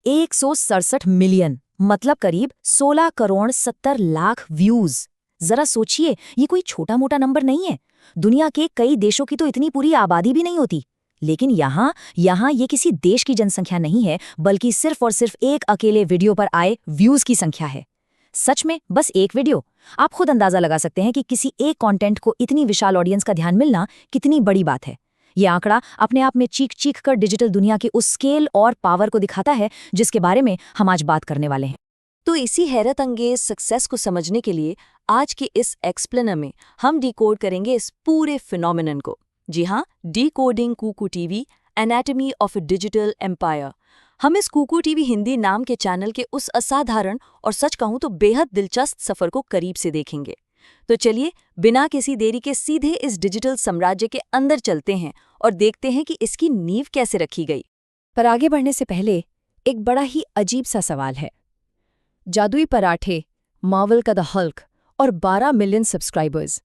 167 million, मतलब करीब 16 crore 70 lakh views. जरा सोचिए, ये कोई छोटा मोटा नंबर नहीं है। दुनिया के कई देशों की तो इतनी पूरी आबादी भी नहीं होती। लेकिन यहाँ ये किसी देश की जनसंख्या नहीं है, बल्कि सिर्फ और सिर्फ एक अकेले वीडियो पर आए व्यूज की संख्या है। सच में बस एक वीडियो। आप खुद अंदाजा लगा सकते हैं कि किसी एक कंटेंट को इतनी विशाल ऑडियंस का ध्यान मिलना कितनी बड़ी बात है। ये आंकड़ा अपने आप में चीख चीख कर डिजिटल दुनिया की उस स्केल और पावर को दिखाता है जिसके बारे में हम आज बात करने वाले हैं। तो इसी हैरत अंगेज सक्सेस को समझने के लिए आज के इस एक्सप्लेनर में हम डिकोड करेंगे इस पूरे फिनोमिनन को। जी हाँ, decoding Kuku TV, anatomy of a digital empire. हम इस कुकू टीवी हिंदी नाम के चैनल के उस असाधारण और सच कहूं तो बेहद दिलचस्प सफर को करीब से देखेंगे। तो चलिए बिना किसी देरी के सीधे इस डिजिटल साम्राज्य के अंदर चलते हैं और देखते हैं कि इसकी नींव कैसे रखी गई। पर आगे बढ़ने से पहले एक बड़ा ही अजीब सा सवाल है। जादुई पराठे, मार्वल का द हल्क और 12 मिलियन सब्सक्राइबर्स,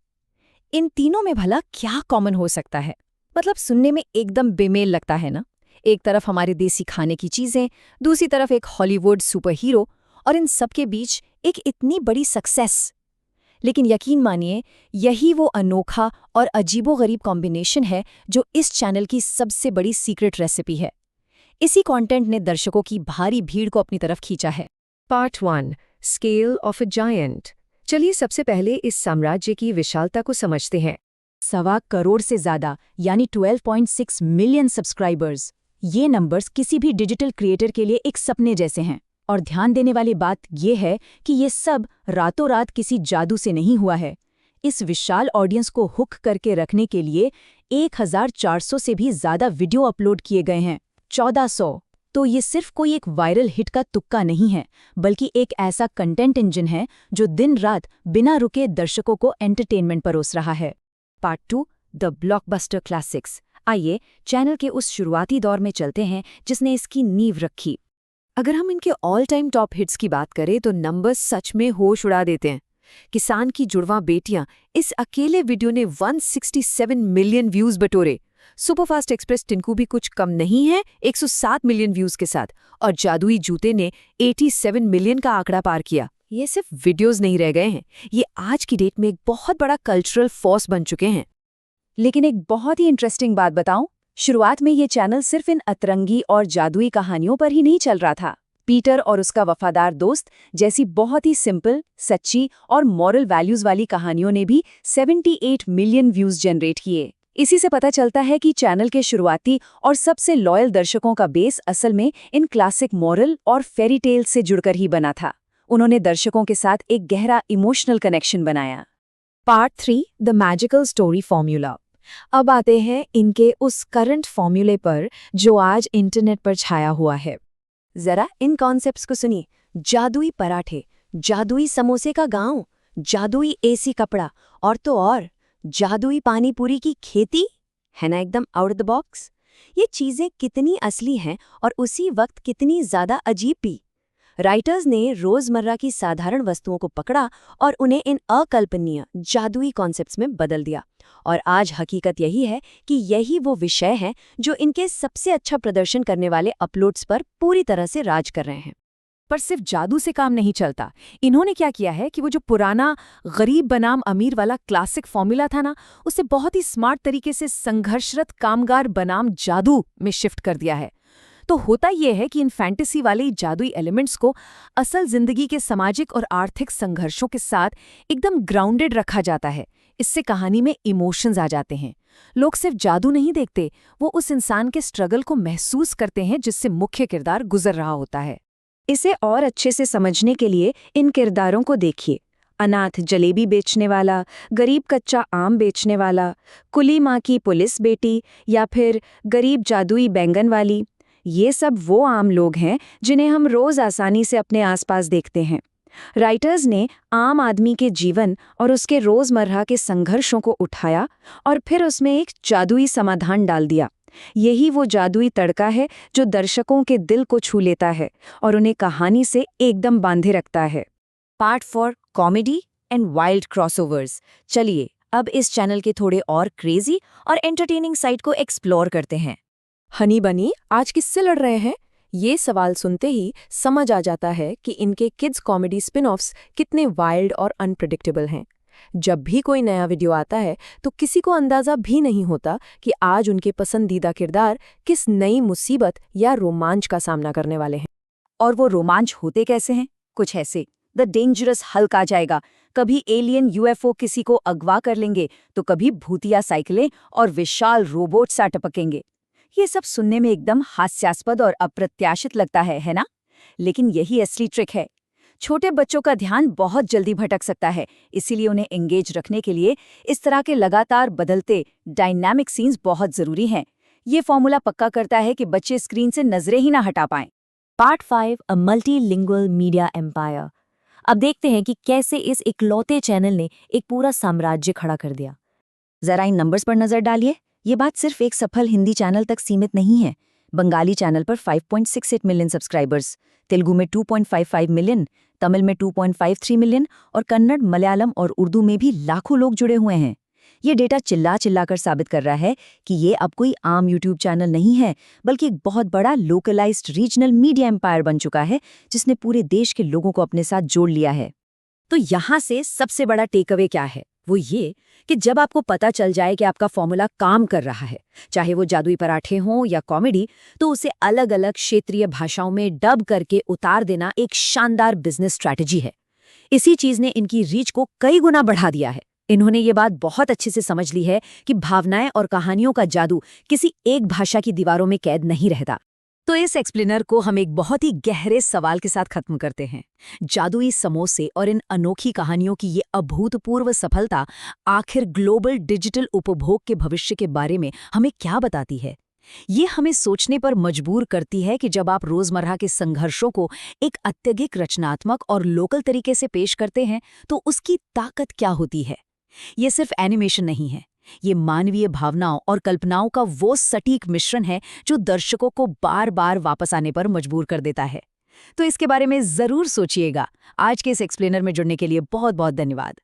इन तीनों में भला क्या कॉमन हो सकता है? मतलब सुनने में एकदम बेमेल लगता है ना। एक तरफ हमारे देसी खाने की चीजें, दूसरी तरफ एक हॉलीवुड सुपर हीरो, और इन सब के बीच एक इतनी बड़ी सक्सेस। लेकिन यकीन मानिए, यही वो अनोखा और अजीबोगरीब कॉम्बिनेशन है जो इस चैनल की सबसे बड़ी सीक्रेट रेसिपी है। इसी कंटेंट ने दर्शकों की भारी भीड़ को अपनी तरफ खींचा है। Part 1, scale of a giant. चलिए सबसे पहले इस साम्राज्य की विशालता को समझते हैं। 1.25 करोड़ से ज्यादा, यानी 12.6 मिलियन सब्सक्राइबर्स। ये नंबर्स किसी भी डिजिटल क्रिएटर के लिए एक सपने जैसे हैं। और ध्यान देने वाली बात ये है कि ये सब रातों रात किसी जादू से नहीं हुआ है। इस विशाल ऑडियंस को हुक करके रखने के लिए 1400 से भी ज्यादा वीडियो अपलोड किए गए हैं। 1400। तो ये सिर्फ कोई एक वायरल हिट का तुक्का नहीं है, बल्कि एक ऐसा कंटेंट इंजन है जो दिन रात बिना रुके दर्शकों को एंटरटेनमेंट परोस रहा है। Part 2, the blockbuster classics. आइए चैनल के उस शुरुआती दौर में चलते हैं जिसने इसकी नींव रखी। अगर हम इनके ऑल टाइम टॉप हिट्स की बात करें तो नंबर्स सच में होश उड़ा देते हैं। किसान की जुड़वां बेटियां, इस अकेले वीडियो ने 167 मिलियन व्यूज बटोरे। सुपरफास्ट एक्सप्रेस टिंकू भी कुछ कम नहीं है, 107 मिलियन व्यूज के साथ। और जादुई जूते ने 87 मिलियन का आंकड़ा पार किया। ये सिर्फ वीडियोस नहीं रह गए हैं, ये आज की डेट में एक बहुत बड़ा कल्चरल फोर्स बन चुके हैं। लेकिन एक बहुत ही इंटरेस्टिंग बात बताऊं, शुरुआत में ये चैनल सिर्फ इन अतरंगी और जादुई कहानियों पर ही नहीं चल रहा था। पीटर और उसका वफादार दोस्त जैसी बहुत ही सिंपल, सच्ची और मॉरल वैल्यूज वाली कहानियों ने भी 78 मिलियन व्यूज जनरेट किए। इसी से पता चलता है कि चैनल के शुरुआती और सबसे लॉयल दर्शकों का बेस असल में इन क्लासिक मॉरल और फेरी टेल से जुड़कर ही बना था। उन्होंने दर्शकों के साथ एक गहरा इमोशनल कनेक्शन बनाया। Part 3, the magical story formula. अब आते हैं इनके उस करंट फॉर्मूले पर जो आज इंटरनेट पर छाया हुआ है। जरा इन कॉन्सेप्ट्स को सुनिए। जादुई पराठे, जादुई समोसे का गांव, जादुई एसी कपड़ा, और तो और जादुई पानी पूरी की खेती। है ना एकदम आउट ऑफ द बॉक्स। ये चीजें कितनी असली हैं और उसी वक्त कितनी ज्यादा अजीब भी। राइटर्स ने रोजमर्रा की साधारण वस्तुओं को पकड़ा और उन्हें इन अकल्पनीय जादुई कॉन्सेप्ट्स में बदल दिया। और आज हकीकत यही है कि यही वो विषय है जो इनके सबसे अच्छा प्रदर्शन करने वाले अपलोड्स पर पूरी तरह से राज कर रहे हैं। पर सिर्फ जादू से काम नहीं चलता। इन्होंने क्या किया है कि वो जो पुराना गरीब बनाम अमीर वाला क्लासिक फॉर्मूला था ना, उसे बहुत ही स्मार्ट तरीके से संघर्षरत कामगार बनाम जादू में शिफ्ट कर दिया है। तो होता यह है कि इन फैंटेसी वाले जादुई एलिमेंट्स को असल जिंदगी के सामाजिक और आर्थिक संघर्षों के साथ एकदम ग्राउंडेड रखा जाता है। इससे कहानी में इमोशंस आ जाते हैं। लोग सिर्फ जादू नहीं देखते, वो उस इंसान के स्ट्रगल को महसूस करते हैं जिससे मुख्य किरदार गुजर रहा होता है। इसे और अच्छे से समझने के लिए इन किरदारों को देखिए। अनाथ जलेबी बेचने वाला, गरीब कच्चा आम बेचने वाला, कुली माँ की पुलिस बेटी, या फिर गरीब जादुई बैंगन वाली। ये सब वो आम लोग हैं जिन्हें हम रोज आसानी से अपने आसपास देखते हैं। राइटर्स ने आम आदमी के जीवन और उसके रोजमर्रा के संघर्षों को उठाया और फिर उसमें एक जादुई समाधान डाल दिया। यही वो जादुई तड़का है जो दर्शकों के दिल को छू लेता है और उन्हें कहानी से एकदम बांधे रखता है। Part 4, comedy and wild crossovers. चलिए अब इस चैनल के थोड़े और क्रेजी और एंटरटेनिंग साइड को एक्सप्लोर करते हैं। हनी बनी आज किससे लड़ रहे हैं? ये सवाल सुनते ही समझ आ जाता है कि इनके किड्स कॉमेडी स्पिन-ऑफ्स कितने वाइल्ड और अनप्रेडिक्टेबल हैं। जब भी कोई नया वीडियो आता है तो किसी को अंदाजा भी नहीं होता कि आज उनके पसंदीदा किरदार किस नई मुसीबत या रोमांच का सामना करने वाले हैं। और वो रोमांच होते कैसे हैं? कुछ ऐसे, द डेंजरस हल्क आ जाएगा, कभी एलियन यूएफओ किसी को अगवा कर लेंगे, तो कभी भूतिया साइकिलें और विशाल रोबोट्स आ टपकेंगे। ये सब सुनने में एकदम हास्यास्पद और अप्रत्याशित लगता है ना? लेकिन यही असली ट्रिक है। छोटे बच्चों का ध्यान बहुत जल्दी भटक सकता है, इसीलिए उन्हें एंगेज रखने के लिए इस तरह के लगातार बदलते डायनामिक सीन्स बहुत जरूरी हैं। ये फॉर्मूला पक्का करता है कि बच्चे स्क्रीन से नजरें ही ना हटा पाएं। पार्ट 5, अ मल्टीलिंगुअल मीडिया एम्पायर। अब देखते हैं कि कैसे इस इकलौते चैनल ने एक पूरा साम्राज्य खड़ा कर दिया। जरा इन नंबर्स पर नजर डालिए। ये बात सिर्फ एक सफल हिंदी चैनल तक सीमित नहीं है। बंगाली चैनल पर 5.68 मिलियन सब्सक्राइबर्स, तेलुगु में 2.55 मिलियन, तमिल में 2.53 मिलियन और कन्नड़, मलयालम और उर्दू में भी लाखों लोग जुड़े हुए हैं। ये डेटा चिल्ला चिल्ला कर साबित कर रहा है कि ये अब कोई आम यूट्यूब चैनल नहीं है, बल्कि एक बहुत बड़ा लोकलाइज्ड रीजनल मीडिया एम्पायर बन चुका है, जिसने पूरे देश के लोगों को अपने साथ जोड़ लिया है। तो यहाँ से सबसे बड़ा टेकअवे क्या है? वो ये कि जब आपको पता चल जाए कि आपका फॉर्मूला काम कर रहा है, चाहे वो जादुई पराठे हों या कॉमेडी, तो उसे अलग अलग क्षेत्रीय भाषाओं में डब करके उतार देना एक शानदार बिजनेस स्ट्रैटेजी है। इसी चीज ने इनकी रीच को कई गुना बढ़ा दिया है। इन्होंने ये बात बहुत अच्छे से समझ ली है कि भावनाएं और कहानियों का जादू किसी एक भाषा की दीवारों में कैद नहीं रहता। तो इस एक्सप्लेनर को हम एक बहुत ही गहरे सवाल के साथ खत्म करते हैं। जादुई समोसे और इन अनोखी कहानियों की ये अभूतपूर्व सफलता आखिर ग्लोबल डिजिटल उपभोग के भविष्य के बारे में हमें क्या बताती है? ये हमें सोचने पर मजबूर करती है कि जब आप रोजमर्रा के संघर्षों को एक अत्यधिक रचनात्मक और लोकल तरीके से पेश करते हैं, तो उसकी ताकत क्या होती है। ये सिर्फ एनिमेशन नहीं है, ये मानवीय भावनाओं और कल्पनाओं का वो सटीक मिश्रण है जो दर्शकों को बार बार वापस आने पर मजबूर कर देता है। तो इसके बारे में जरूर सोचिएगा। आज के इस एक्सप्लेनर में जुड़ने के लिए बहुत बहुत धन्यवाद।